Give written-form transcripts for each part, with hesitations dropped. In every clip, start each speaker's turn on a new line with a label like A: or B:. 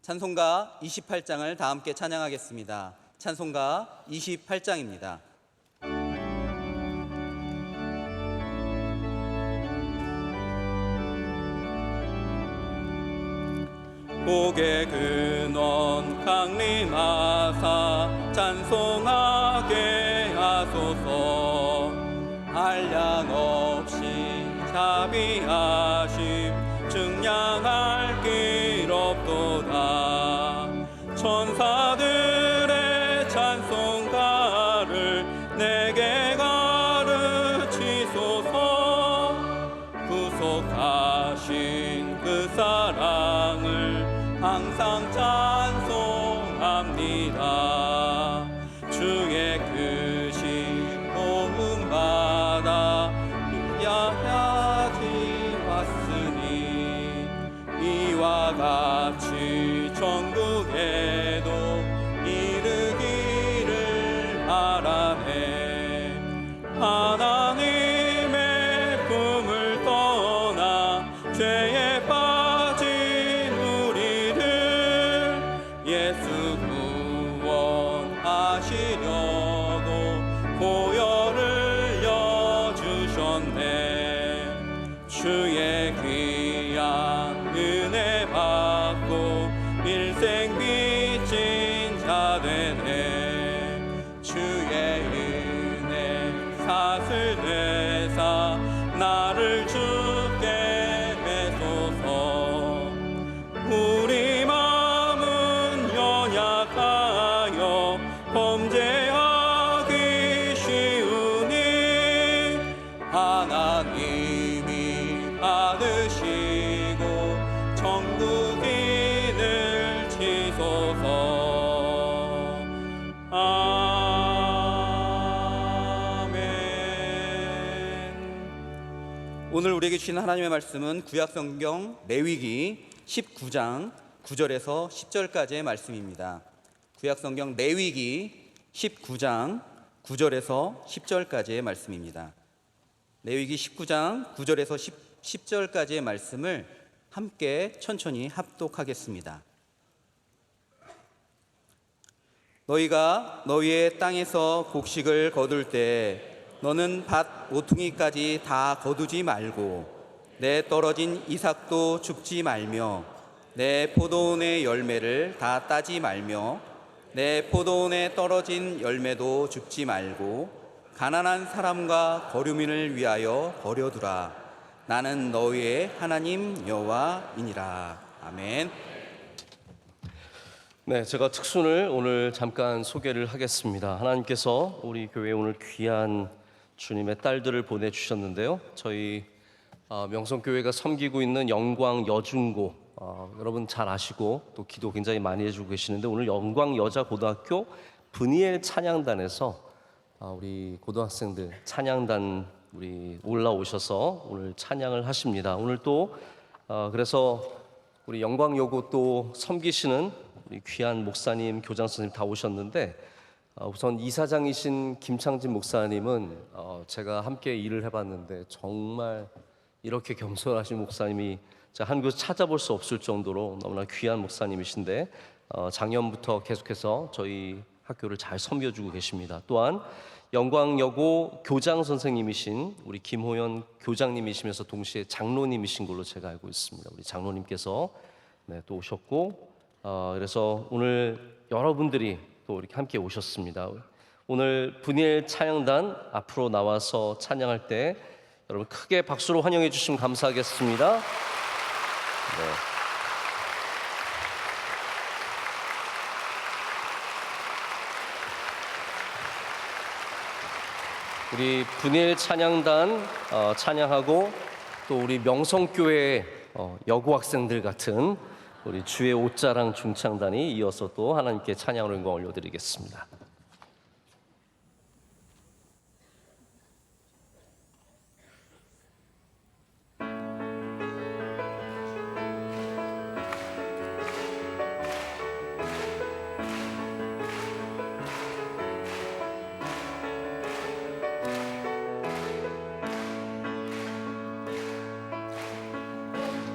A: 찬송가 28장을 다 함께 찬양하겠습니다. 찬송가 28장입니다. 고개 근원 강림하사 찬송하게 하소서. 한량 없이 자비하심 증량할 길 없도다. 천사들의 찬송가를 내게 가르치소서. 구속하신 그 사랑을 항상 찬송합니다. 주의 크신 도움받아 야야지 왔으니 이와 같이 천국에도 이르기를 바라네. 하나님의 품을 떠나 죄에 빠진 우리를 예수 구원하시려고 보혈을 여주셨네. 주의 귀한 은혜 받고 일생 빚진 자 되네. 주의 은혜 사슬 되사 나를 주께 해소서. 우리 마음은 연약하여 범죄하기 쉬우니 하나님이 받으시고 천국인을 치소서. 오늘 우리에게 주신 하나님의 말씀은 구약성경 레위기 19장 9절에서 10절까지의 말씀입니다. 구약성경 레위기 19장 9절에서 10절까지의 말씀입니다. 레위기 19장 9절에서 10절까지의 말씀을 함께 천천히 합독하겠습니다. 너희가 너희의 땅에서 곡식을 거둘 때 너는 밭 모퉁이까지 다 거두지 말고 내 떨어진 이삭도 줍지 말며 내 포도원의 열매를 다 따지 말며 내 포도원에 떨어진 열매도 줍지 말고 가난한 사람과 거류민을 위하여 버려두라. 나는 너희의 하나님 여호와이니라. 아멘.
B: 네, 제가 특순을 오늘 잠깐 소개를 하겠습니다. 하나님께서 우리 교회에 오늘 귀한 주님의 딸들을 보내주셨는데요. 저희 명성교회가 섬기고 있는 영광 여중고, 여러분 잘 아시고 또 기도 굉장히 많이 해주고 계시는데, 오늘 영광 여자고등학교 브니엘 찬양단에서 우리 고등학생들 찬양단 우리 올라오셔서 오늘 찬양을 하십니다. 오늘 또 그래서 우리 영광여고 또 섬기시는 우리 귀한 목사님, 교장 선생님 다 오셨는데, 우선 이사장이신 김창진 목사님은 제가 함께 일을 해봤는데 정말 이렇게 겸손하신 목사님이 제가 한국에서 찾아볼 수 없을 정도로 너무나 귀한 목사님이신데, 작년부터 계속해서 저희 학교를 잘 섬겨주고 계십니다. 또한 영광여고 교장 선생님이신 우리 김호연 교장님이시면서 동시에 장로님이신 걸로 제가 알고 있습니다. 우리 장로님께서 또 오셨고, 그래서 오늘 여러분들이 또 이렇게 함께 오셨습니다. 오늘 브니엘 찬양단 앞으로 나와서 찬양할 때 여러분 크게 박수로 환영해 주시면 감사하겠습니다. 네. 우리 브니엘 찬양단 찬양하고 또 우리 명성교회 여고 학생들 같은 우리 주의 옷자랑 중창단이 이어서 또 하나님께 찬양으로 영광 올려드리겠습니다.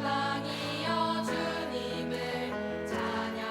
C: 땅이여 주님을 찬양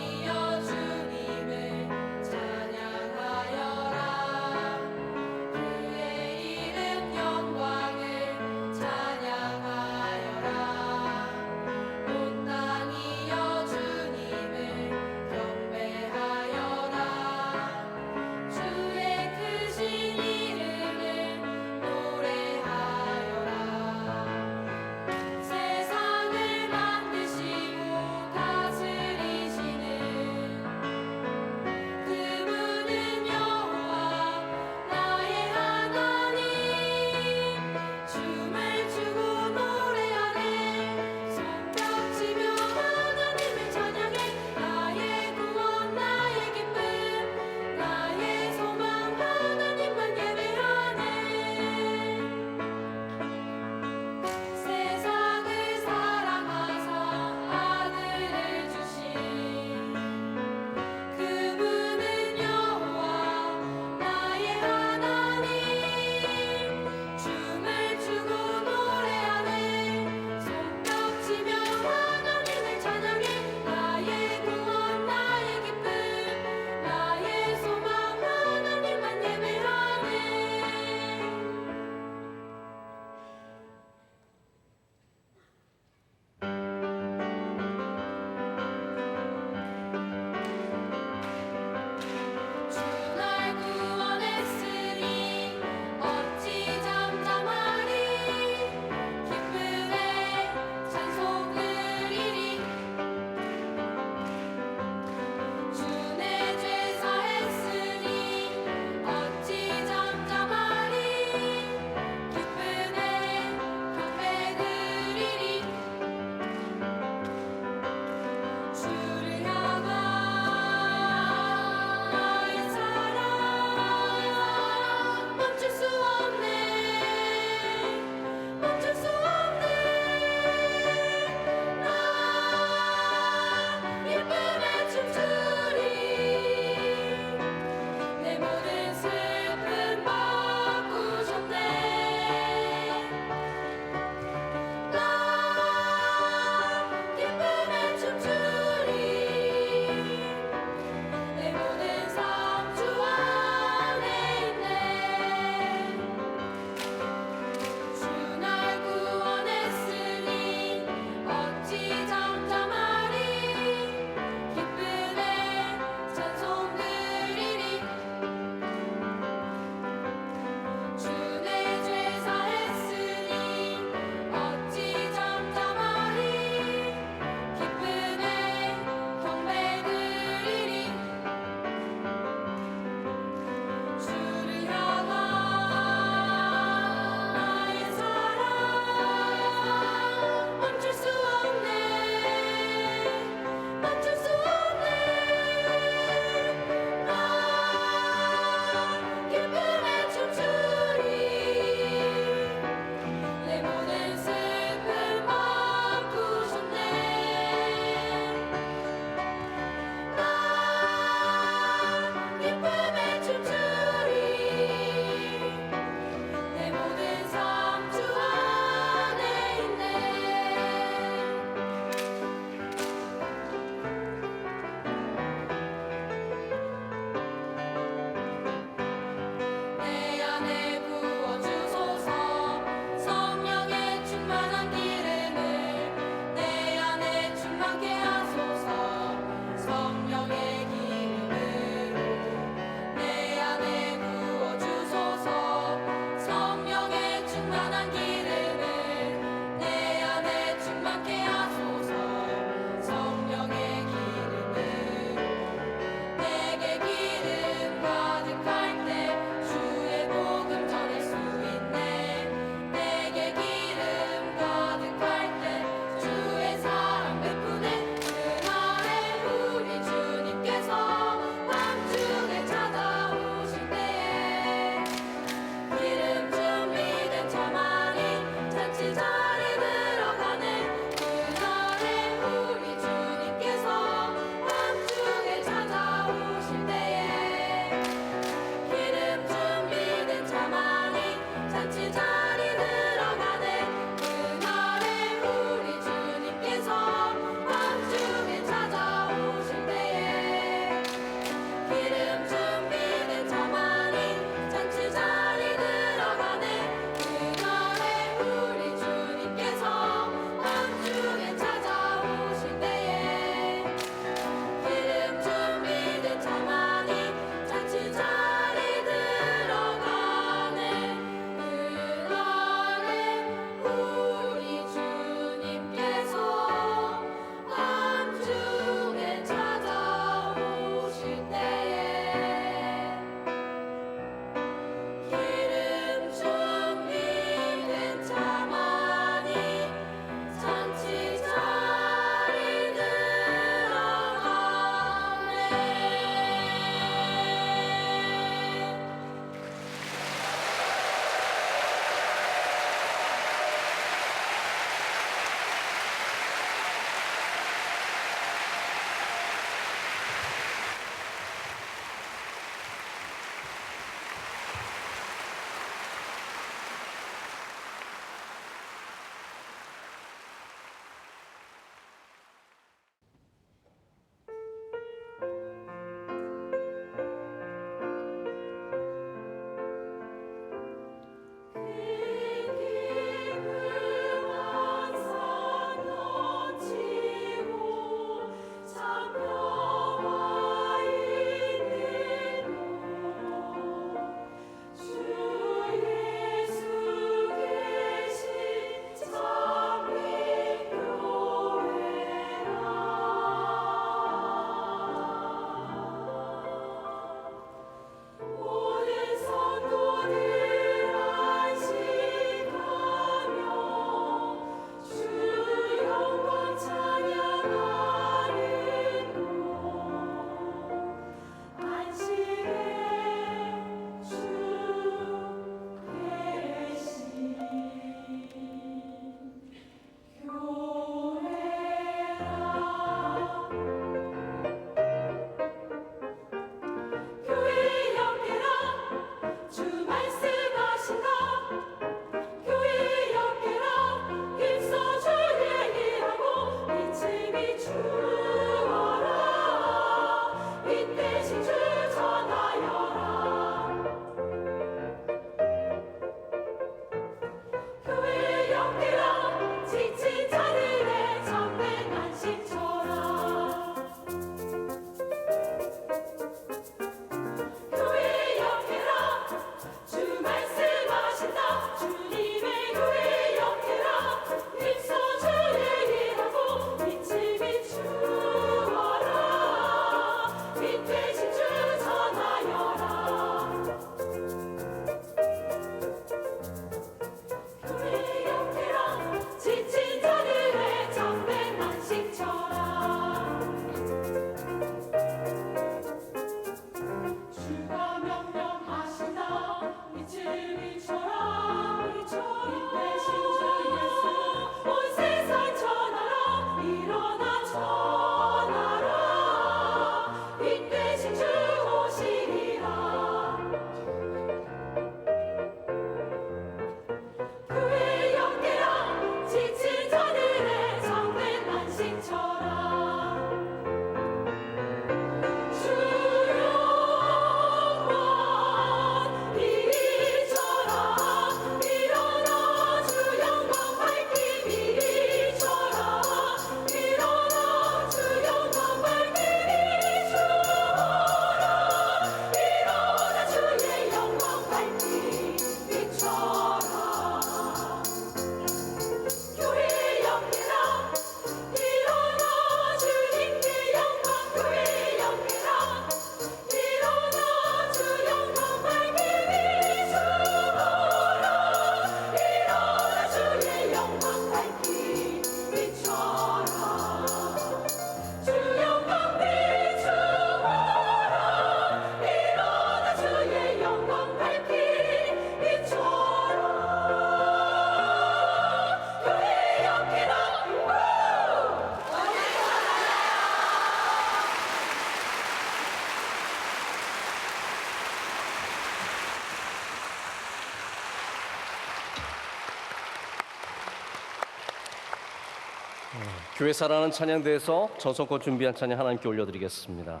B: 교회 사랑하는 찬양대에서 전성권 준비한 찬양 하나님께 올려드리겠습니다.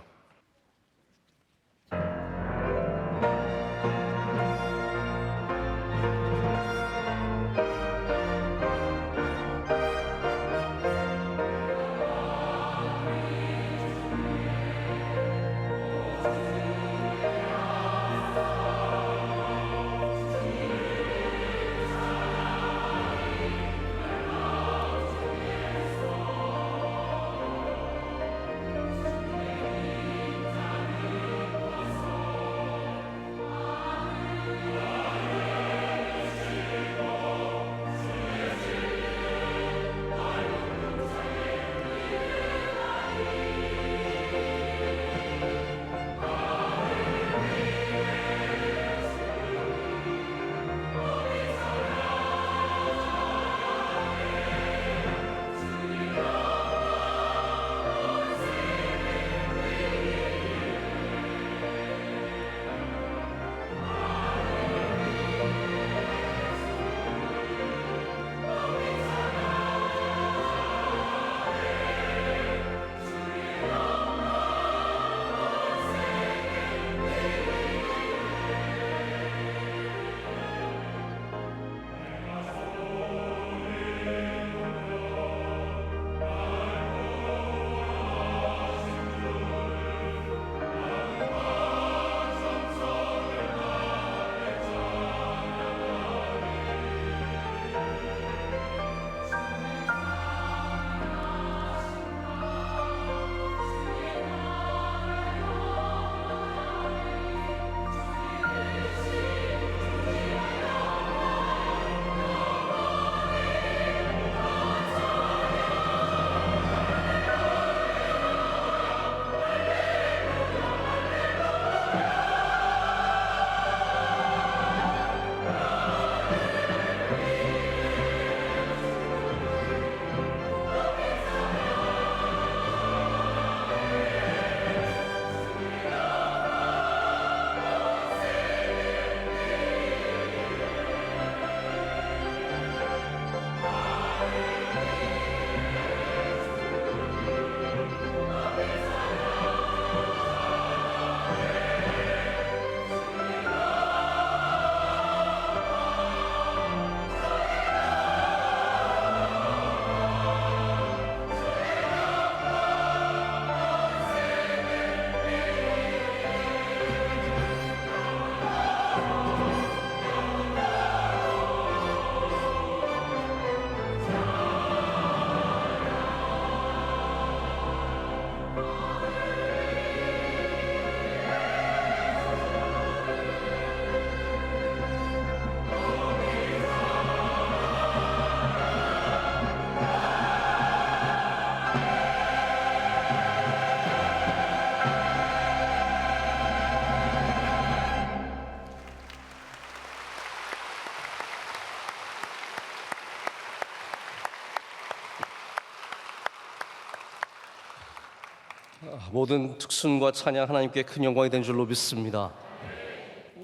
B: 모든 특순과 찬양 하나님께 큰 영광이 된 줄로 믿습니다.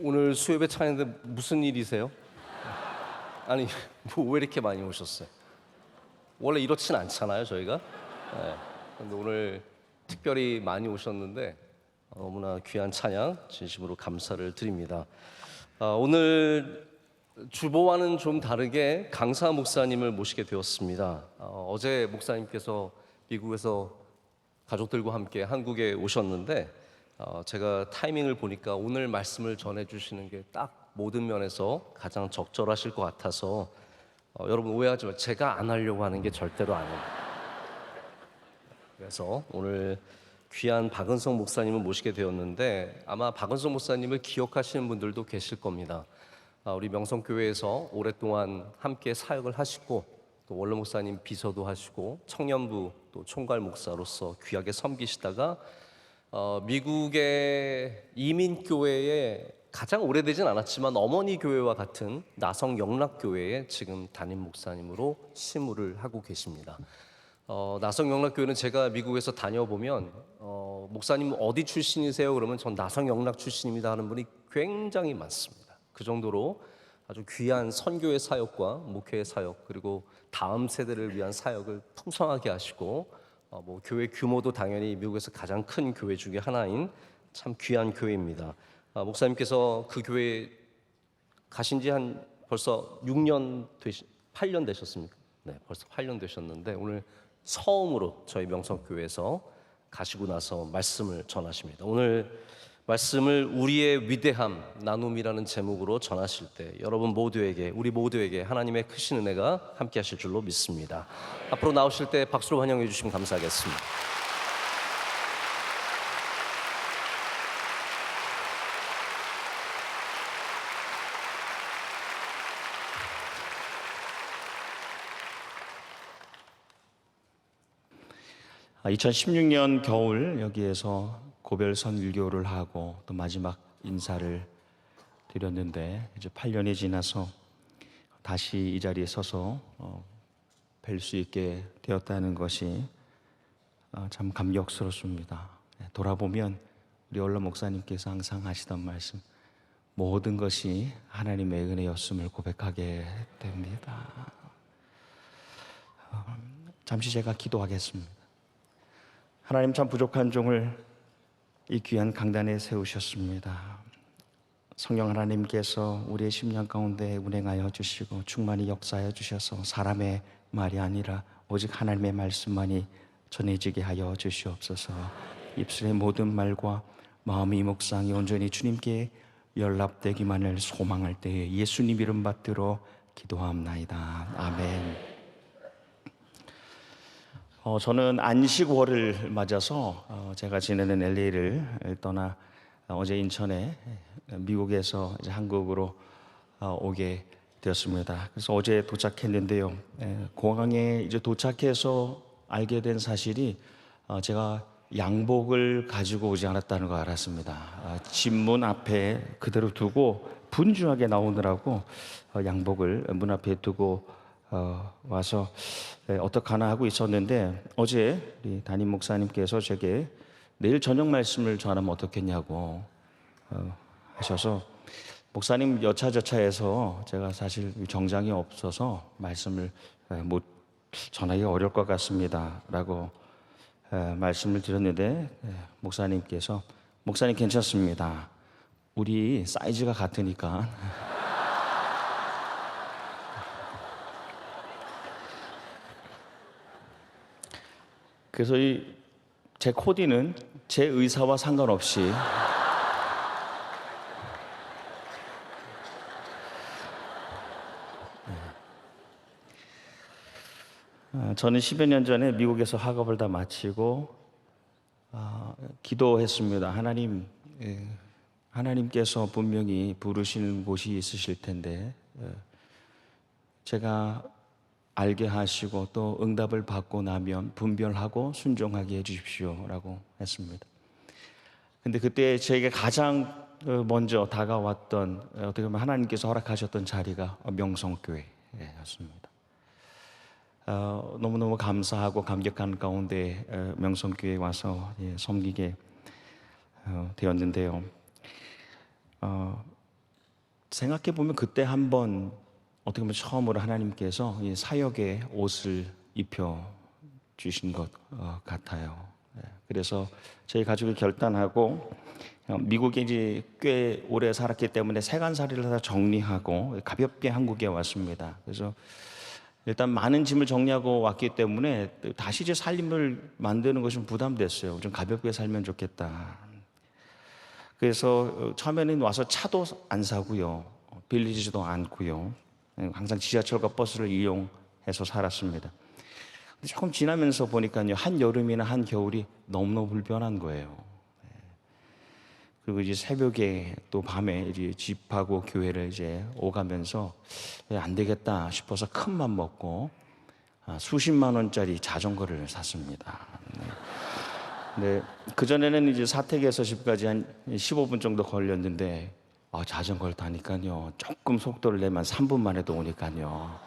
B: 오늘 수요예배 찬양인데 무슨 일이세요? 아니 뭐 왜 이렇게 많이 오셨어요? 원래 이렇진 않잖아요 저희가. 네. 근데 오늘 특별히 많이 오셨는데 너무나 귀한 찬양 진심으로 감사를 드립니다. 오늘 주보와는 좀 다르게 강사 목사님을 모시게 되었습니다. 어제 목사님께서 미국에서 가족들과 함께 한국에 오셨는데 제가 타이밍을 보니까 오늘 말씀을 전해주시는 게 딱 모든 면에서 가장 적절하실 것 같아서 여러분 오해하지 마세요. 제가 안 하려고 하는 게 절대로 아닙니다. 그래서 오늘 귀한 박은성 목사님을 모시게 되었는데 아마 박은성 목사님을 기억하시는 분들도 계실 겁니다. 우리 명성교회에서 오랫동안 함께 사역을 하시고 또 원로 목사님 비서도 하시고 청년부 또 총괄 목사로서 귀하게 섬기시다가 미국의 이민교회에 가장 오래되진 않았지만 어머니 교회와 같은 나성영락교회에 지금 담임 목사님으로 심우를 하고 계십니다. 나성영락교회는 제가 미국에서 다녀보면 목사님 어디 출신이세요? 그러면 전 나성영락 출신입니다 하는 분이 굉장히 많습니다. 그 정도로 아주 귀한 선교의 사역과 목회의 사역, 그리고 다음 세대를 위한 사역을 풍성하게 하시고 뭐 교회 규모도 당연히 미국에서 가장 큰 교회 중에 하나인 참 귀한 교회입니다. 목사님께서 그 교회 가신 지 한 벌써 8년 되셨습니까? 네, 벌써 8년 되셨는데 오늘 처음으로 저희 명성교회에서 가시고 나서 말씀을 전하십니다. 오늘 말씀을 우리의 위대함 나눔이라는 제목으로 전하실 때 여러분 모두에게, 우리 모두에게 하나님의 크신 은혜가 함께 하실 줄로 믿습니다. 앞으로 나오실 때 박수로 환영해 주시면 감사하겠습니다.
C: 2016년 겨울 여기에서 고별선 일교를 하고 또 마지막 인사를 드렸는데 이제 8년이 지나서 다시 이 자리에 서서 뵐 수 있게 되었다는 것이 참 감격스럽습니다. 돌아보면 우리 얼러 목사님께서 항상 하시던 말씀, 모든 것이 하나님의 은혜였음을 고백하게 됩니다. 잠시 제가 기도하겠습니다. 하나님, 참 부족한 종을 이 귀한 강단에 세우셨습니다. 성령 하나님께서 우리의 심령 가운데 운행하여 주시고 충만히 역사하여 주셔서 사람의 말이 아니라 오직 하나님의 말씀만이 전해지게 하여 주시옵소서. 입술의 모든 말과 마음의 묵상이 온전히 주님께 연락되기만을 소망할 때에 예수님 이름 받들어 기도합나이다. 아멘. 저는 안식월을 맞아서 제가 지내는 LA를 떠나 어제 인천에 미국에서 이제 한국으로 오게 되었습니다. 그래서 어제 도착했는데요. 공항에 이제 도착해서 알게 된 사실이 제가 양복을 가지고 오지 않았다는 걸 알았습니다. 집 문 앞에 그대로 두고 분주하게 나오느라고 양복을 문 앞에 두고 와서 어떡하나 하고 있었는데 어제 우리 담임 목사님께서 제게 내일 저녁 말씀을 전하면 어떻겠냐고 하셔서 목사님 여차저차해서 제가 사실 정장이 없어서 말씀을 못 전하기 어려울 것 같습니다 라고 말씀을 드렸는데 목사님께서 목사님 괜찮습니다. 우리 사이즈가 같으니까 그래서 제 코디는 제 의사와 상관없이 저는 10여 년 전에 미국에서 학업을 다 마치고 기도했습니다. 하나님, 하나님께서 분명히 부르시는 곳이 있으실 텐데 제가 알게 하시고 또 응답을 받고 나면 분별하고 순종하게 해주십시오라고 했습니다. 근데 그때 저에게 가장 먼저 다가왔던 어떻게 보면 하나님께서 허락하셨던 자리가 명성교회였습니다. 너무너무 감사하고 감격한 가운데 명성교회에 와서 섬기게 되었는데요. 생각해 보면 그때 한번 어떻게 보면 처음으로 하나님께서 사역의 옷을 입혀 주신 것 같아요. 그래서 저희 가족이 결단하고 미국에 이제 꽤 오래 살았기 때문에 세간살이를 다 정리하고 가볍게 한국에 왔습니다. 그래서 일단 많은 짐을 정리하고 왔기 때문에 다시 이제 살림을 만드는 것이 좀 부담됐어요. 좀 가볍게 살면 좋겠다. 그래서 처음에는 와서 차도 안 사고요, 빌리지도 않고요. 항상 지하철과 버스를 이용해서 살았습니다. 조금 지나면서 보니까요, 한 여름이나 한 겨울이 너무너무 불편한 거예요. 그리고 이제 새벽에 또 밤에 이제 집하고 교회를 이제 오가면서 안 되겠다 싶어서 큰 맘 먹고 수십만 원짜리 자전거를 샀습니다. 네. 그전에는 이제 사택에서 집까지 한 15분 정도 걸렸는데 자전거를 타니까요, 조금 속도를 내면 3분 만에도 오니까요,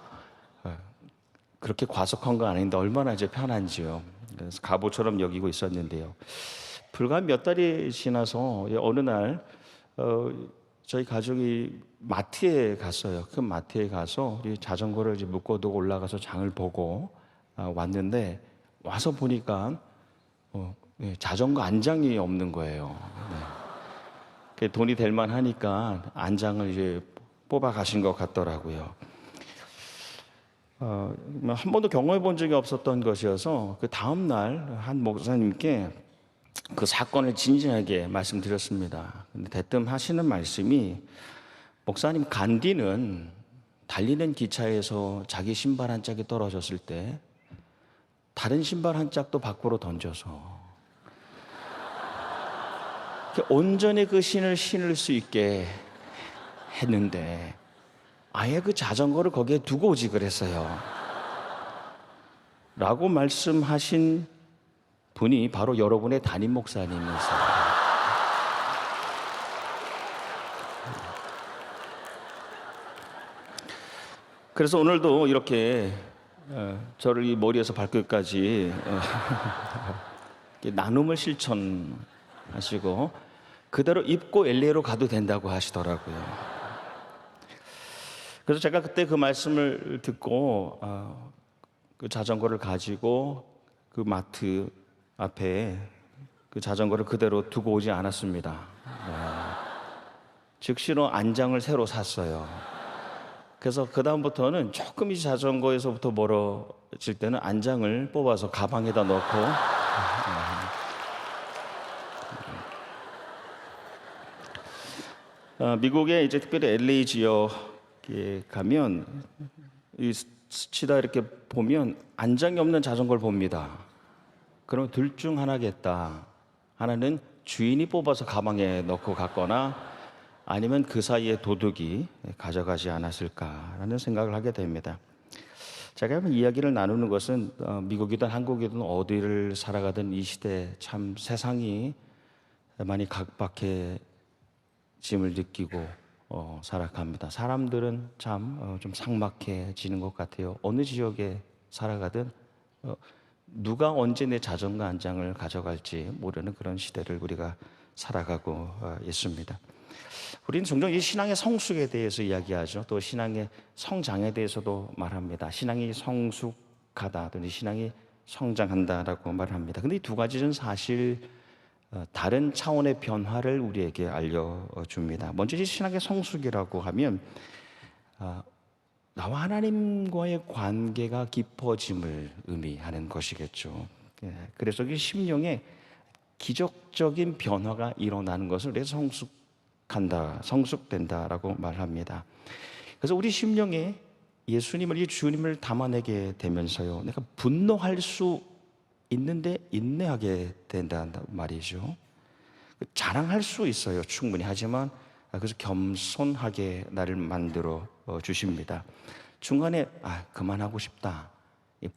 C: 그렇게 과속한 건 아닌데 얼마나 이제 편한지요. 그래서 갑오처럼 여기고 있었는데요. 불과 몇 달이 지나서 어느 날 저희 가족이 마트에 갔어요. 큰 마트에 가서 우리 자전거를 이제 묶어두고 올라가서 장을 보고 왔는데 와서 보니까 자전거 안장이 없는 거예요. 네. 돈이 될 만하니까 안장을 이제 뽑아 가신 것 같더라고요. 한 번도 경험해 본 적이 없었던 것이어서 그 다음 날 한 목사님께 그 사건을 진지하게 말씀드렸습니다. 근데 대뜸 하시는 말씀이, 목사님, 간디는 달리는 기차에서 자기 신발 한 짝이 떨어졌을 때 다른 신발 한 짝도 밖으로 던져서 온전히 그 신을 신을 수 있게 했는데 아예 그 자전거를 거기에 두고 오지 그랬어요. 라고 말씀하신 분이 바로 여러분의 담임 목사님이세요. 그래서 오늘도 이렇게 저를 이 머리에서 발끝까지 나눔을 실천하시고 그대로 입고 엘리에로 가도 된다고 하시더라고요. 그래서 제가 그때 그 말씀을 듣고 그 자전거를 가지고 그 마트 앞에 그 자전거를 그대로 두고 오지 않았습니다. 즉시로 안장을 새로 샀어요. 그래서 그 다음부터는 조금 이 자전거에서부터 멀어질 때는 안장을 뽑아서 가방에다 넣고 미국에 이제 특별히 LA 지역에 가면 이 스치다 이렇게 보면 안장이 없는 자전거를 봅니다. 그럼 둘 중 하나겠다. 하나는 주인이 뽑아서 가방에 넣고 갔거나 아니면 그 사이에 도둑이 가져가지 않았을까라는 생각을 하게 됩니다. 제가 이야기를 나누는 것은 미국이든 한국이든 어디를 살아가든 이 시대 참 세상이 많이 각박해짐을 느끼고 살아갑니다. 사람들은 참 좀 삭막해지는 것 같아요. 어느 지역에 살아가든 누가 언제 내 자전거 안장을 가져갈지 모르는 그런 시대를 우리가 살아가고 있습니다. 우리는 종종 이 신앙의 성숙에 대해서 이야기하죠. 또 신앙의 성장에 대해서도 말합니다. 신앙이 성숙하다 또는 신앙이 성장한다라고 말합니다. 근데 이 두 가지는 사실 다른 차원의 변화를 우리에게 알려줍니다. 먼저 이 신앙의 성숙이라고 하면 나와 하나님과의 관계가 깊어짐을 의미하는 것이겠죠. 그래서 이 심령에 기적적인 변화가 일어나는 것을 우리가 성숙된다라고 말합니다. 그래서 우리 심령에 예수님을, 이 주님을 담아내게 되면서요, 내가 분노할 수 있는데 인내하게 된다는 말이죠. 자랑할 수 있어요, 충분히. 하지만 그래서 겸손하게 나를 만들어 주십니다. 중간에 그만하고 싶다,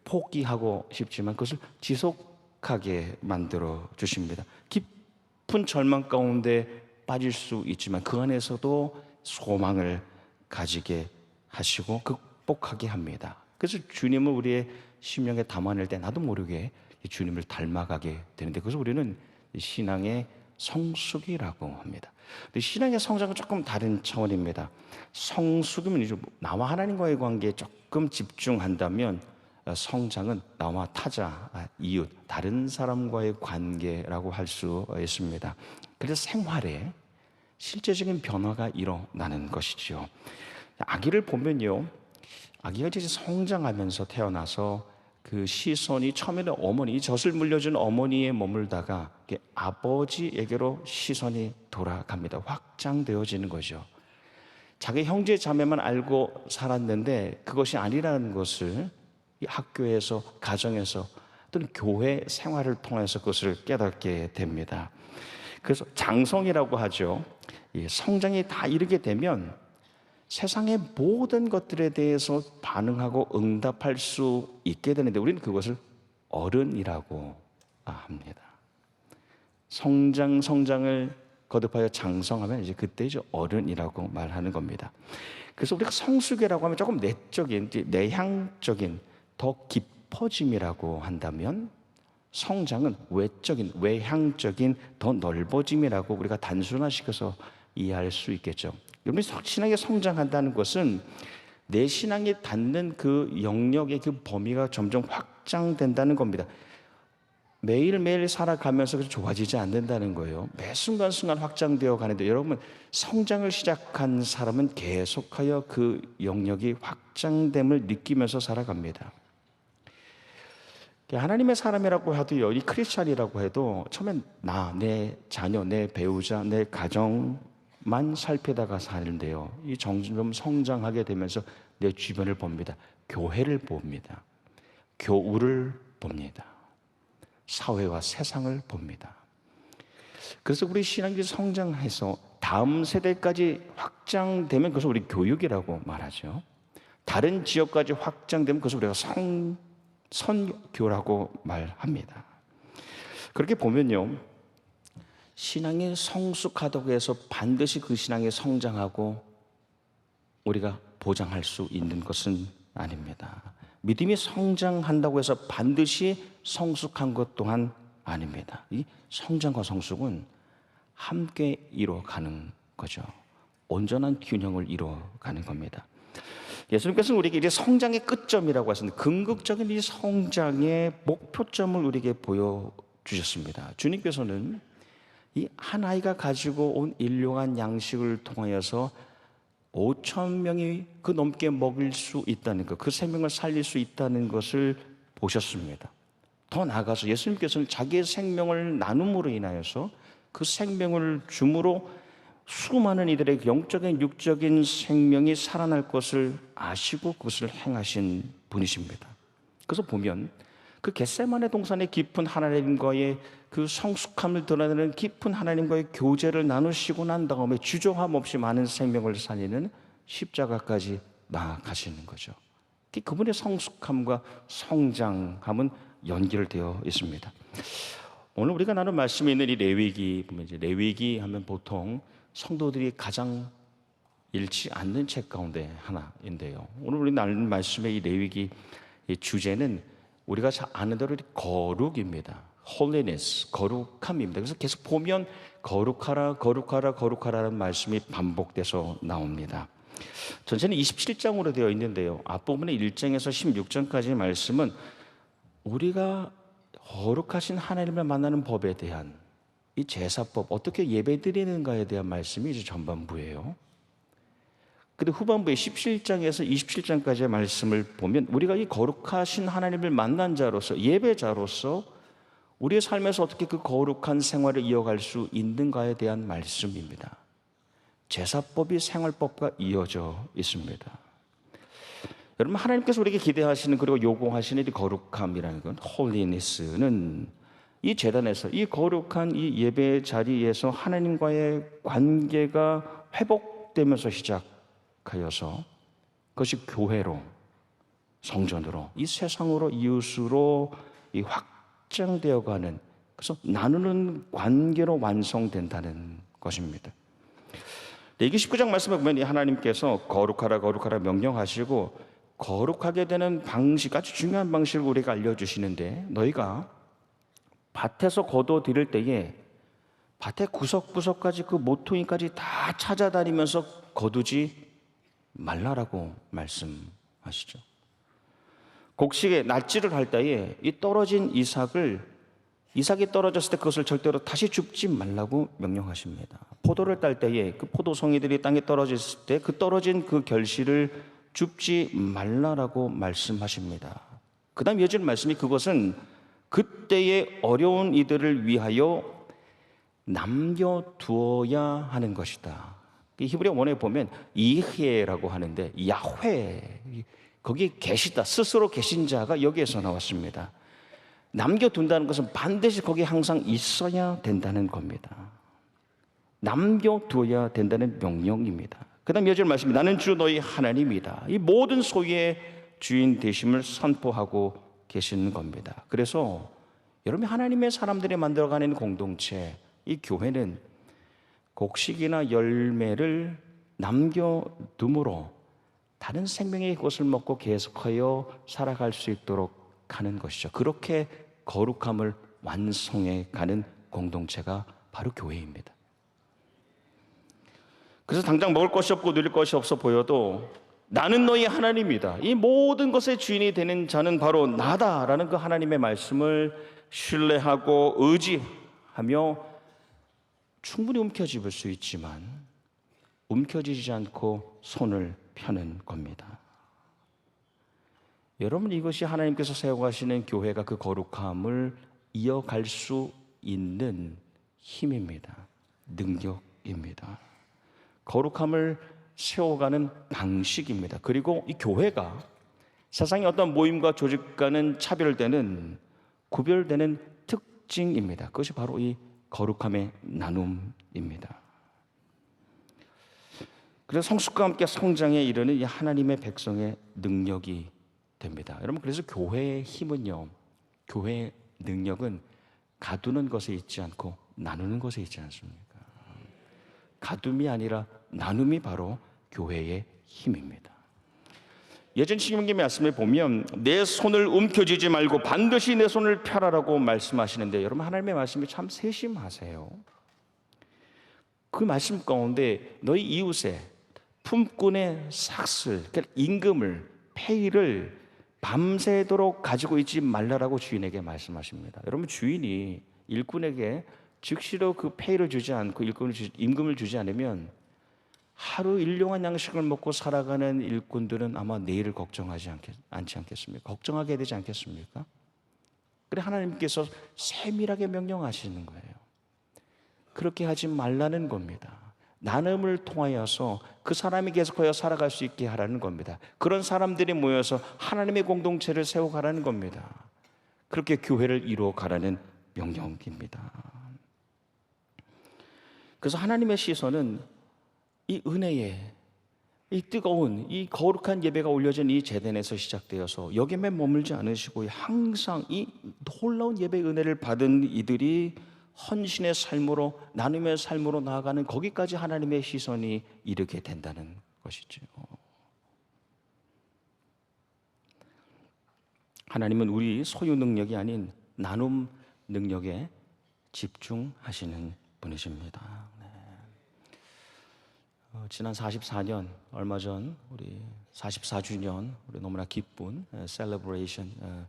C: 포기하고 싶지만 그것을 지속하게 만들어 주십니다. 깊은 절망 가운데 빠질 수 있지만 그 안에서도 소망을 가지게 하시고 극복하게 합니다. 그래서 주님을 우리의 심령에 담아낼 때 나도 모르게 주님을 닮아가게 되는데, 그래서 우리는 신앙의 성숙이라고 합니다. 근데 신앙의 성장은 조금 다른 차원입니다. 성숙이면 이제 나와 하나님과의 관계에 조금 집중한다면, 성장은 나와 타자, 이웃, 다른 사람과의 관계라고 할 수 있습니다. 그래서 생활에 실제적인 변화가 일어나는 것이죠. 아기를 보면요, 아기가 이제 성장하면서 태어나서 그 시선이 처음에는 어머니, 젖을 물려준 어머니에 머물다가 아버지에게로 시선이 돌아갑니다. 확장되어지는 거죠. 자기 형제 자매만 알고 살았는데 그것이 아니라는 것을 이 학교에서, 가정에서 또는 교회 생활을 통해서 그것을 깨닫게 됩니다. 그래서 장성이라고 하죠. 이 성장이 다 이르게 되면 세상의 모든 것들에 대해서 반응하고 응답할 수 있게 되는데 우리는 그것을 어른이라고 합니다. 성장을 거듭하여 장성하면 이제 그때 이제 어른이라고 말하는 겁니다. 그래서 우리가 성숙이라고 하면 조금 내적인, 내향적인, 더 깊어짐이라고 한다면, 성장은 외적인, 외향적인 더 넓어짐이라고 우리가 단순화시켜서 이해할 수 있겠죠. 여러분이 신앙에 성장한다는 것은 내 신앙이 닿는 그 영역의 그 범위가 점점 확장된다는 겁니다. 매일매일 살아가면서 좋아지지 않는다는 거예요. 매 순간순간 확장되어 가는데, 여러분 성장을 시작한 사람은 계속하여 그 영역이 확장됨을 느끼면서 살아갑니다. 하나님의 사람이라고 해도요, 이 크리스찬이라고 해도 처음엔 내 자녀, 내 배우자, 내 가정만 살피다가 사는데요, 이 점점 성장하게 되면서 내 주변을 봅니다. 교회를 봅니다. 교우를 봅니다. 사회와 세상을 봅니다. 그래서 우리 신앙이 성장해서 다음 세대까지 확장되면 그것을 우리 교육이라고 말하죠. 다른 지역까지 확장되면 그것을 우리가 선교라고 말합니다. 그렇게 보면요, 신앙이 성숙하다고 해서 반드시 그 신앙이 성장하고 우리가 보장할 수 있는 것은 아닙니다. 믿음이 성장한다고 해서 반드시 성숙한 것 또한 아닙니다. 이 성장과 성숙은 함께 이루어가는 거죠. 온전한 균형을 이루어가는 겁니다. 예수님께서는 우리에게 이제 성장의 끝점이라고 하셨는데, 궁극적인 이 성장의 목표점을 우리에게 보여주셨습니다. 주님께서는 이 한 아이가 가지고 온 일용한 양식을 통하여서 5천 명이 그 넘게 먹을 수 있다는 것, 그 생명을 살릴 수 있다는 것을 보셨습니다. 더 나아가서 예수님께서는 자기의 생명을 나눔으로 인하여서 그 생명을 줌으로 수많은 이들의 영적인 육적인 생명이 살아날 것을 아시고 그것을 행하신 분이십니다. 그래서 보면 그 겟세마네 동산의 깊은 하나님과의 그 성숙함을 드러내는 깊은 하나님과의 교제를 나누시고 난 다음에 주저함 없이 많은 생명을 살리는 십자가까지 나아가시는 거죠. 그분의 성숙함과 성장함은 연결되어 있습니다. 오늘 우리가 나눈 말씀에 있는 이 레위기 보면, 이제 레위기 하면 보통 성도들이 가장 읽지 않는 책 가운데 하나인데요, 오늘 우리 나눈 말씀의 이 레위기 이 주제는 우리가 잘 아는 대로 거룩입니다. holiness, 거룩함입니다. 그래서 계속 보면 거룩하라, 거룩하라, 거룩하라는 말씀이 반복돼서 나옵니다. 전체는 27장으로 되어 있는데요, 앞부분의 1장에서 16장까지의 말씀은 우리가 거룩하신 하나님을 만나는 법에 대한 이 제사법, 어떻게 예배드리는가에 대한 말씀이 이제 전반부예요. 근데 후반부의 17장에서 27장까지의 말씀을 보면 우리가 이 거룩하신 하나님을 만난 자로서, 예배자로서 우리의 삶에서 어떻게 그 거룩한 생활을 이어갈 수 있는가에 대한 말씀입니다. 제사법이 생활법과 이어져 있습니다. 여러분, 하나님께서 우리에게 기대하시는, 그리고 요구하시는 이 거룩함이라는 건, 홀리니스는 이 제단에서, 이 거룩한 이 예배 자리에서 하나님과의 관계가 회복되면서 시작하여서 그것이 교회로, 성전으로, 이 세상으로, 이웃으로 이 확장되어가는, 그래서 나누는 관계로 완성된다는 것입니다. 레위기 19장 말씀에 보면 하나님께서 거룩하라 거룩하라 명령하시고, 거룩하게 되는 방식, 아주 중요한 방식을 우리가 알려주시는데, 너희가 밭에서 거둬 들일 때에 밭의 구석구석까지 그 모퉁이까지 다 찾아다니면서 거두지 말라라고 말씀하시죠. 곡식에 낫지를 할 때에 이 떨어진 이삭이 떨어졌을 때 그것을 절대로 다시 줍지 말라고 명령하십니다. 포도를 딸 때에 그 포도송이들이 땅에 떨어졌을 때 그 떨어진 그 결실을 줍지 말라라고 말씀하십니다. 그 다음 이어지는 말씀이, 그것은 그때의 어려운 이들을 위하여 남겨두어야 하는 것이다. 히브리어 원어에 보면 이헤라고 하는데, 야훼, 거기 계시다, 스스로 계신 자가 여기에서 나왔습니다. 남겨둔다는 것은 반드시 거기 항상 있어야 된다는 겁니다. 남겨두어야 된다는 명령입니다. 그 다음 이어질 말씀이, 나는 주 너희 하나님이다. 이 모든 소유의 주인 되심을 선포하고 계시는 겁니다. 그래서 여러분이 하나님의 사람들이 만들어가는 공동체, 이 교회는 곡식이나 열매를 남겨둠으로 다른 생명의 것을 먹고 계속하여 살아갈 수 있도록 하는 것이죠. 그렇게 거룩함을 완성해 가는 공동체가 바로 교회입니다. 그래서 당장 먹을 것이 없고 누릴 것이 없어 보여도 나는 너희 하나님이다. 이 모든 것의 주인이 되는 자는 바로 나다라는 그 하나님의 말씀을 신뢰하고 의지하며 충분히 움켜쥐을 수 있지만 움켜쥐지 않고 손을 펴는 겁니다. 여러분, 이것이 하나님께서 세워가시는 교회가 그 거룩함을 이어갈 수 있는 힘입니다. 능력입니다. 거룩함을 세워가는 방식입니다. 그리고 이 교회가 세상의 어떤 모임과 조직과는 차별되는, 구별되는 특징입니다. 그것이 바로 이 거룩함의 나눔입니다. 그래서 성숙과 함께 성장에 이르는 이 하나님의 백성의 능력이 됩니다. 여러분, 그래서 교회의 힘은요, 교회의 능력은 가두는 것에 있지 않고 나누는 것에 있지 않습니까? 가둠이 아니라 나눔이 바로 교회의 힘입니다. 예전 신명기 말씀에 보면 내 손을 움켜쥐지 말고 반드시 내 손을 펴라라고 말씀하시는데, 여러분, 하나님의 말씀이 참 세심하세요. 그 말씀 가운데 너희 이웃의 품꾼의 삭슬, 그러니까 임금을, 페이를 밤새도록 가지고 있지 말라라고 주인에게 말씀하십니다. 여러분, 주인이 일꾼에게 즉시로 그 페이를 주지 않고 임금을 주지 않으면 하루 일용한 양식을 먹고 살아가는 일꾼들은 아마 내일을 걱정하지 않지 않겠습니까? 걱정하게 되지 않겠습니까? 그래 하나님께서 세밀하게 명령하시는 거예요. 그렇게 하지 말라는 겁니다. 나눔을 통하여서 그 사람이 계속하여 살아갈 수 있게 하라는 겁니다. 그런 사람들이 모여서 하나님의 공동체를 세워가라는 겁니다. 그렇게 교회를 이루어가라는 명령입니다. 그래서 하나님의 시선은 이 은혜의, 이 뜨거운, 이 거룩한 예배가 올려진 이 제단에서 시작되어서 여기에만 머물지 않으시고 항상 이 놀라운 예배의 은혜를 받은 이들이 헌신의 삶으로, 나눔의 삶으로 나아가는 거기까지 하나님의 시선이 이르게 된다는 것이죠. 하나님은 우리 소유 능력이 아닌 나눔 능력에 집중하시는 분이십니다. 지난 44년, 얼마 전 우리 44주년 우리 너무나 기쁜 셀러브레이션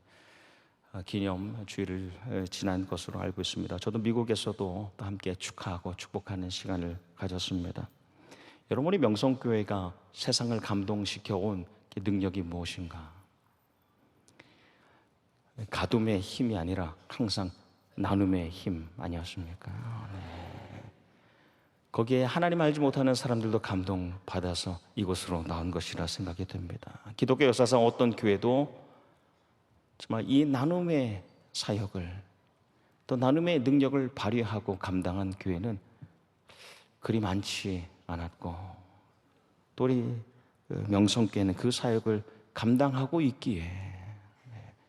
C: 기념 주일을 지난 것으로 알고 있습니다. 저도 미국에서도 또 함께 축하하고 축복하는 시간을 가졌습니다. 여러분, 우리 명성교회가 세상을 감동시켜 온 능력이 무엇인가? 가둠의 힘이 아니라 항상 나눔의 힘 아니었습니까? 네. 거기에 하나님 알지 못하는 사람들도 감동받아서 이곳으로 나온 것이라 생각이 됩니다. 기독교 역사상 어떤 교회도 정말 이 나눔의 사역을, 또 나눔의 능력을 발휘하고 감당한 교회는 그리 많지 않았고, 또 우리 명성교회는 그 사역을 감당하고 있기에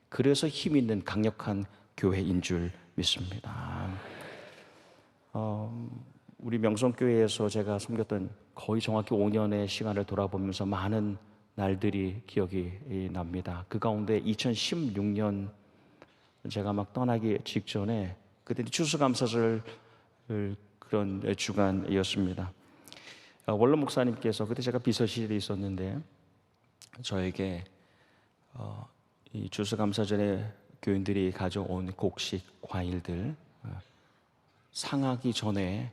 C: 그래서 힘 있는 강력한 교회인 줄 믿습니다. 우리 명성교회에서 제가 섬겼던 거의 정확히 5년의 시간을 돌아보면서 많은 날들이 기억이 납니다. 그 가운데 2016년 제가 막 떠나기 직전에, 그때 추수감사절 그런 주간이었습니다. 원로 목사님께서, 그때 제가 비서실에 있었는데 저에게 이 추수감사절에 교인들이 가져온 곡식, 과일들 상하기 전에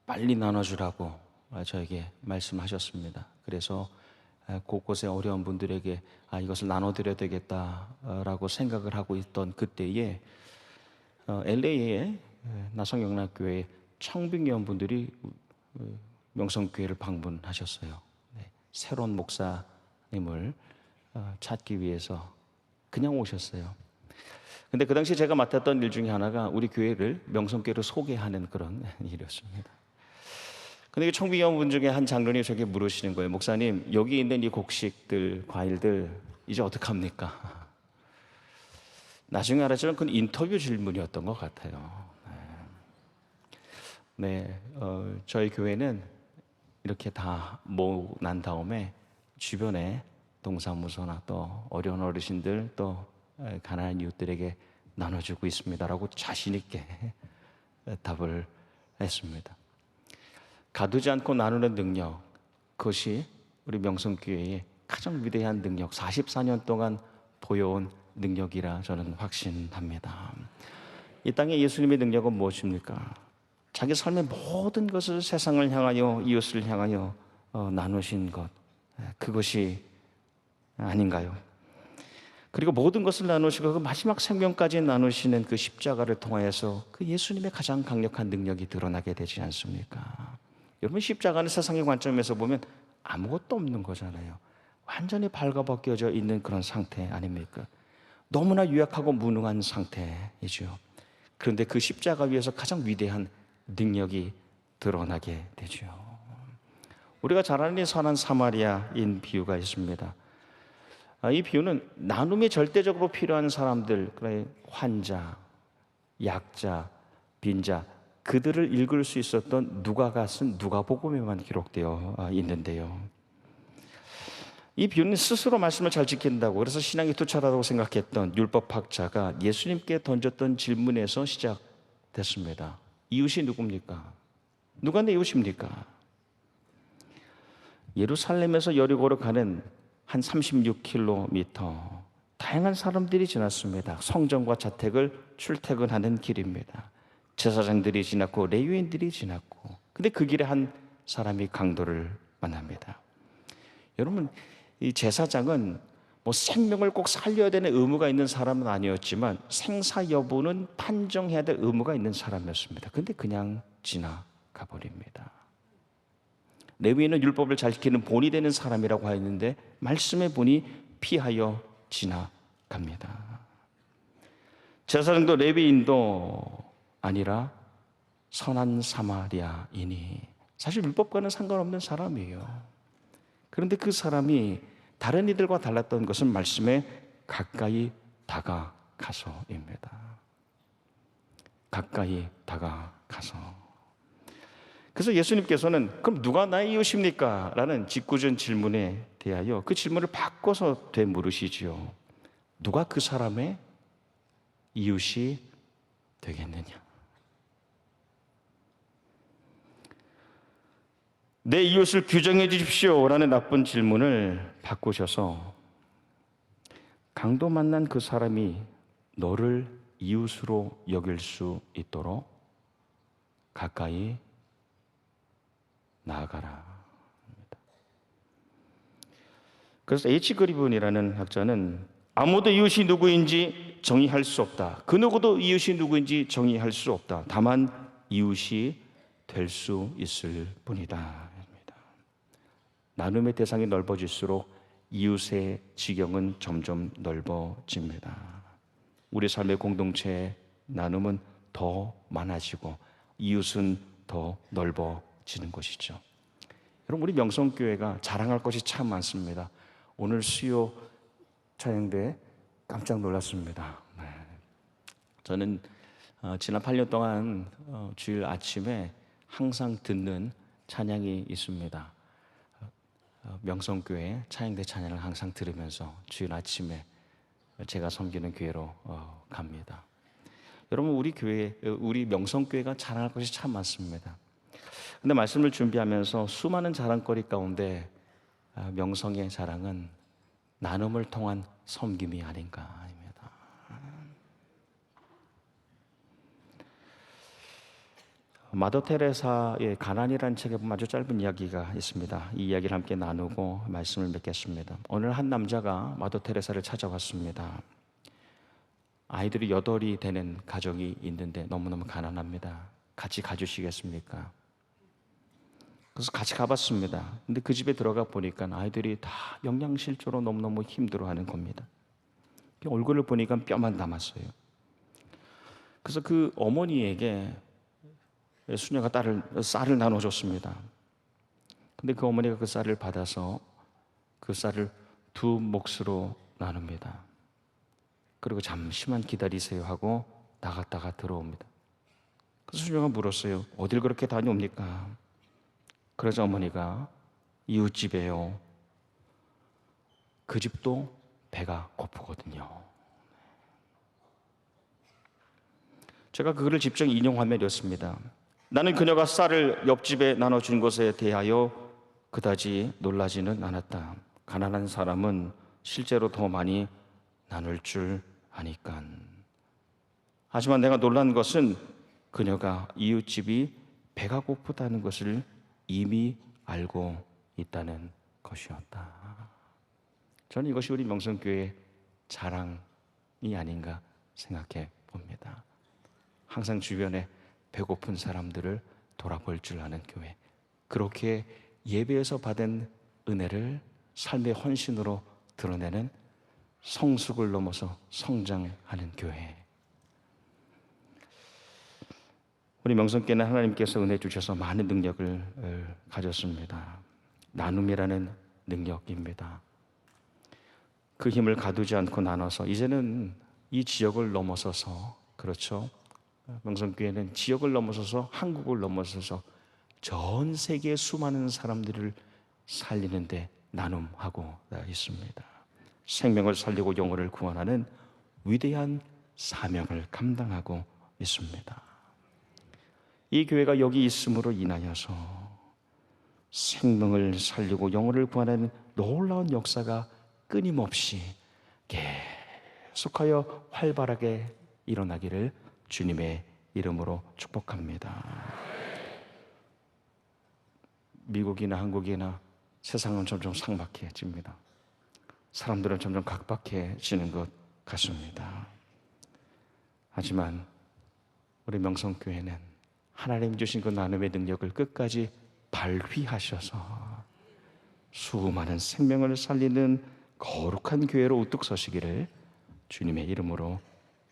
C: 빨리 나눠주라고 저에게 말씀하셨습니다. 그래서 곳곳에 어려운 분들에게 이것을 나눠드려야 되겠다라고 생각을 하고 있던 그때에 LA의 나성영락교회 청빙위원분들이 명성교회를 방문하셨어요. 새로운 목사님을 찾기 위해서 그냥 오셨어요. 근데 그 당시 제가 맡았던 일 중에 하나가 우리 교회를 명성교회로 소개하는 그런 일이었습니다. 근데 청비위원분 중에 한 장로님이 저에게 물으시는 거예요. 목사님, 여기 있는 이 곡식들, 과일들 이제 어떡합니까? 나중에 알았지만 그건 인터뷰 질문이었던 것 같아요. 저희 교회는 이렇게 다 모으고 난 다음에 주변에 동사무소나 또 어려운 어르신들, 또 가난한 이웃들에게 나눠주고 있습니다라고 자신 있게 답을 했습니다. 가두지 않고 나누는 능력, 그것이 우리 명성교회의 가장 위대한 능력, 44년 동안 보여온 능력이라 저는 확신합니다. 이 땅에 예수님의 능력은 무엇입니까? 자기 삶의 모든 것을 세상을 향하여, 이웃을 향하여 나누신 것, 그것이 아닌가요? 그리고 모든 것을 나누시고 그 마지막 생명까지 나누시는 그 십자가를 통하여서 그 예수님의 가장 강력한 능력이 드러나게 되지 않습니까? 여러분, 십자가는 세상의 관점에서 보면 아무것도 없는 거잖아요. 완전히 발가벗겨져 있는 그런 상태 아닙니까? 너무나 유약하고 무능한 상태이죠. 그런데 그 십자가 위에서 가장 위대한 능력이 드러나게 되죠. 우리가 잘 아는 이 선한 사마리아인 비유가 있습니다. 이 비유는 나눔이 절대적으로 필요한 사람들, 환자, 약자, 빈자, 그들을 읽을 수 있었던 누가가 쓴 누가복음에만 기록되어 있는데요. 이 비유는 스스로 말씀을 잘 지킨다고, 그래서 신앙이 투철하다고 생각했던 율법학자가 예수님께 던졌던 질문에서 시작됐습니다. 이웃이 누굽니까? 누가 내 이웃입니까? 예루살렘에서 여리고로 가는 한 36km, 다양한 사람들이 지났습니다. 성전과 자택을 출퇴근하는 길입니다. 제사장들이 지났고 레위인들이 지났고, 근데 그 길에 한 사람이 강도를 만납니다. 여러분, 이 제사장은 생명을 꼭 살려야 되는 의무가 있는 사람은 아니었지만 생사 여부는 판정해야 될 의무가 있는 사람이었습니다. 근데 그냥 지나가 버립니다. 레위인은 율법을 잘 지키는 본이 되는 사람이라고 하였는데 말씀의 본이 피하여 지나갑니다. 제사장도 레위인도 아니라 선한 사마리아인이, 사실 율법과는 상관없는 사람이에요. 그런데 그 사람이 다른 이들과 달랐던 것은 말씀에 가까이 다가가서입니다. 가까이 다가가서. 그래서 예수님께서는 그럼 누가 나의 이웃입니까? 라는 짓궂은 질문에 대하여 그 질문을 바꿔서 되물으시지요. 누가 그 사람의 이웃이 되겠느냐? 내 이웃을 규정해 주십시오 라는 나쁜 질문을 바꾸셔서 강도 만난 그 사람이 너를 이웃으로 여길 수 있도록 가까이 나아가라. 그래서 H. 그리븐이라는 학자는 아무도 이웃이 누구인지 정의할 수 없다. 그 누구도 이웃이 누구인지 정의할 수 없다. 다만 이웃이 될 수 있을 뿐이다. 나눔의 대상이 넓어질수록 이웃의 지경은 점점 넓어집니다. 우리 삶의 공동체의 나눔은 더 많아지고 이웃은 더 넓어지는 것이죠. 여러분, 우리 명성교회가 자랑할 것이 참 많습니다. 오늘 수요 찬양대에 깜짝 놀랐습니다. 네. 저는 지난 8년 동안 주일 아침에 항상 듣는 찬양이 있습니다. 명성교회 찬양대 찬양을 항상 들으면서 주일 아침에 제가 섬기는 교회로 갑니다. 여러분, 우리 교회, 우리 명성교회가 자랑할 것이 참 많습니다. 근데 말씀을 준비하면서 수많은 자랑거리 가운데 명성의 자랑은 나눔을 통한 섬김이 아닌가 합니다. 마더 테레사의 가난이라는 책에 보면 아주 짧은 이야기가 있습니다. 이 이야기를 함께 나누고 말씀을 맺겠습니다. 어느 한 남자가 마더 테레사를 찾아왔습니다. 아이들이 8이 되는 가정이 있는데 너무너무 가난합니다. 같이 가주시겠습니까? 그래서 같이 가봤습니다. 근데 그 집에 들어가 보니까 아이들이 다 영양실조로 너무너무 힘들어하는 겁니다. 얼굴을 보니까 뼈만 남았어요. 그래서 그 어머니에게 수녀가 쌀을 나눠줬습니다. 근데 그 어머니가 그 쌀을 받아서 그 쌀을 2 몫으로 나눕니다. 그리고 잠시만 기다리세요 하고 나갔다가 들어옵니다. 그래서 수녀가 물었어요. 어딜 그렇게 다녀옵니까? 그래서 어머니가 이웃집에요. 그 집도 배가 고프거든요. 제가 그거를 직접 인용하며 읽었습니다. 나는 그녀가 쌀을 옆집에 나눠준 것에 대하여 그다지 놀라지는 않았다. 가난한 사람은 실제로 더 많이 나눌 줄 아니까. 하지만 내가 놀란 것은 그녀가 이웃집이 배가 고프다는 것을 이미 알고 있다는 것이었다. 저는 이것이 우리 명성교회의 자랑이 아닌가 생각해 봅니다. 항상 주변에 배고픈 사람들을 돌아볼 줄 아는 교회, 그렇게 예배에서 받은 은혜를 삶의 헌신으로 드러내는 성숙을 넘어서 성장하는 교회. 우리 명성교회는 하나님께서 은혜 주셔서 많은 능력을 가졌습니다. 나눔이라는 능력입니다. 그 힘을 가두지 않고 나눠서 이제는 이 지역을 넘어서서, 그렇죠, 명성교회는 지역을 넘어서서 한국을 넘어서서 전 세계의 수많은 사람들을 살리는데 나눔하고 있습니다. 생명을 살리고 영혼을 구원하는 위대한 사명을 감당하고 있습니다. 이 교회가 여기 있음으로 인하여서 생명을 살리고 영혼을 구원하는 놀라운 역사가 끊임없이 계속하여 활발하게 일어나기를 주님의 이름으로 축복합니다. 미국이나 한국이나 세상은 점점 삭막해집니다. 사람들은 점점 각박해지는 것 같습니다. 하지만 우리 명성교회는 하나님 주신 그 나눔의 능력을 끝까지 발휘하셔서 수많은 생명을 살리는 거룩한 교회로 우뚝 서시기를 주님의 이름으로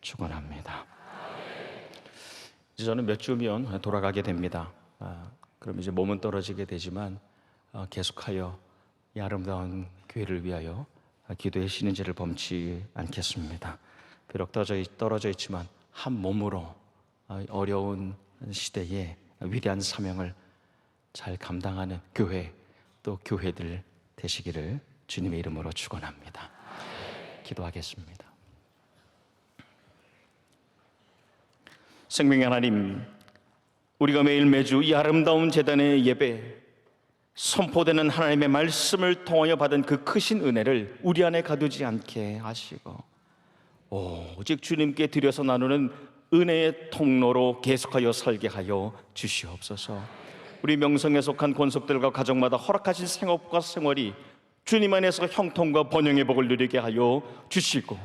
C: 축원합니다. 이제 저는 몇 주면 돌아가게 됩니다. 그럼 이제 몸은 떨어지게 되지만 계속하여 이 아름다운 교회를 위하여 기도의 쉬는 죄를 범치 않겠습니다. 비록 떨어져 있지만 한 몸으로 어려운 시대에 위대한 사명을 잘 감당하는 교회, 또 교회들 되시기를 주님의 이름으로 축원합니다. 기도하겠습니다. 생명의 하나님, 우리가 매일 매주 이 아름다운 제단의 예배, 선포되는 하나님의 말씀을 통하여 받은 그 크신 은혜를 우리 안에 가두지 않게 하시고 오직 주님께 드려서 나누는 은혜의 통로로 계속하여 살게 하여 주시옵소서. 우리 명성에 속한 권속들과 가정마다 허락하신 생업과 생활이 주님 안에서 형통과 번영의 복을 누리게 하여 주시고,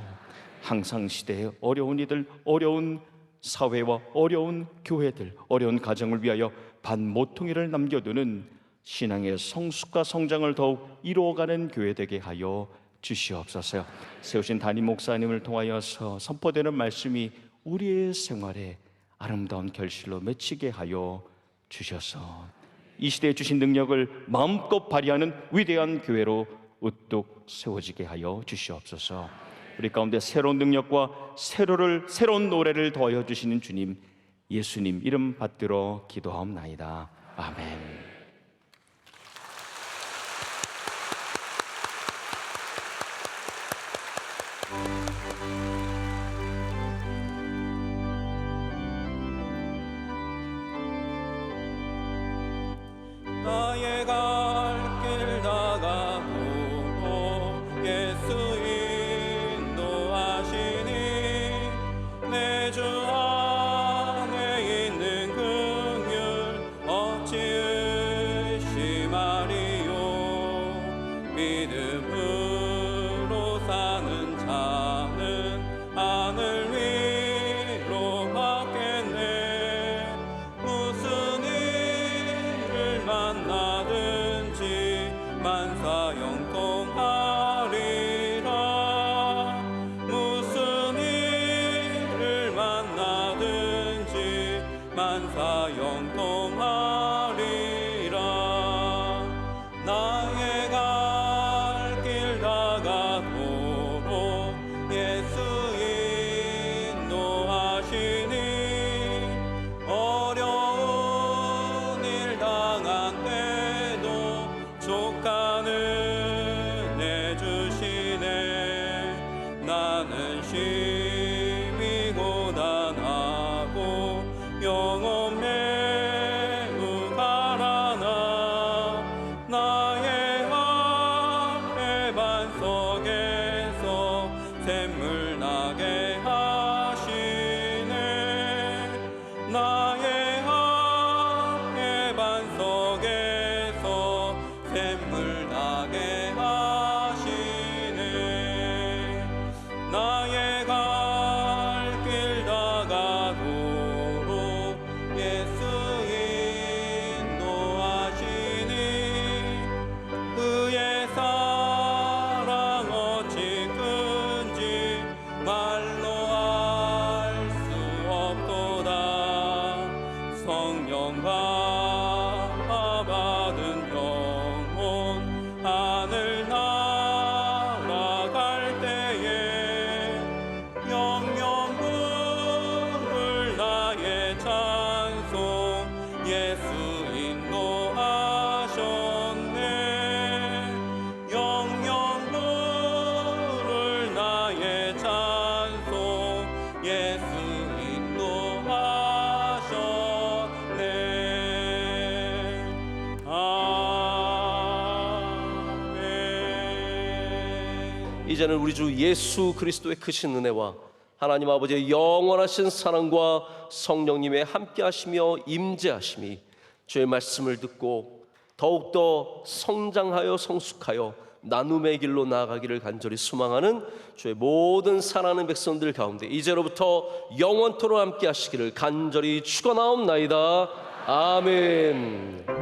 C: 항상 시대의 어려운 이들, 어려운 사회와 어려운 교회들, 어려운 가정을 위하여 반모퉁이를 남겨두는 신앙의 성숙과 성장을 더욱 이루어가는 교회 되게 하여 주시옵소서. 세우신 담임 목사님을 통하여서 선포되는 말씀이 우리의 생활에 아름다운 결실로 맺히게 하여 주셔서 이 시대에 주신 능력을 마음껏 발휘하는 위대한 교회로 우뚝 세워지게 하여 주시옵소서. 우리 가운데 새로운 능력과 새로운 노래를 더하여 주시는 주님, 예수님 이름 받들어 기도하옵나이다. 아멘.
A: 나의 갈 길 다가고 예수 인도하시니 내 주 안에 있는 긍휼 어찌 의심하리요. 믿음으로 사는 자는 하늘 위로 받겠네. 무슨 일을 만나든지 만사 영통하리라. 무슨 일을 만나든지 만사 영통하리라. 나의 갈 길 다가도록 예수 인도하시니 어려운 일 당한 때도 족한 은혜 주시네. 나는 심히 고단하고 영혼 영광받은 영혼 하늘 날아갈 때에 영영 부를 나의 찬송 예수 인도하셨네 영영 부를 나의 찬송 예수 인도하셨네 아멘.
B: 이제는 우리 주 예수 그리스도의 크신 은혜와 하나님 아버지의 영원하신 사랑과 성령님의 함께하시며 임재하심이 주의 말씀을 듣고 더욱더 성장하여 성숙하여 나눔의 길로 나아가기를 간절히 소망하는 주의 모든 사랑하는 백성들 가운데 이제로부터 영원토록 함께하시기를 간절히 축원하옵나이다. 아멘.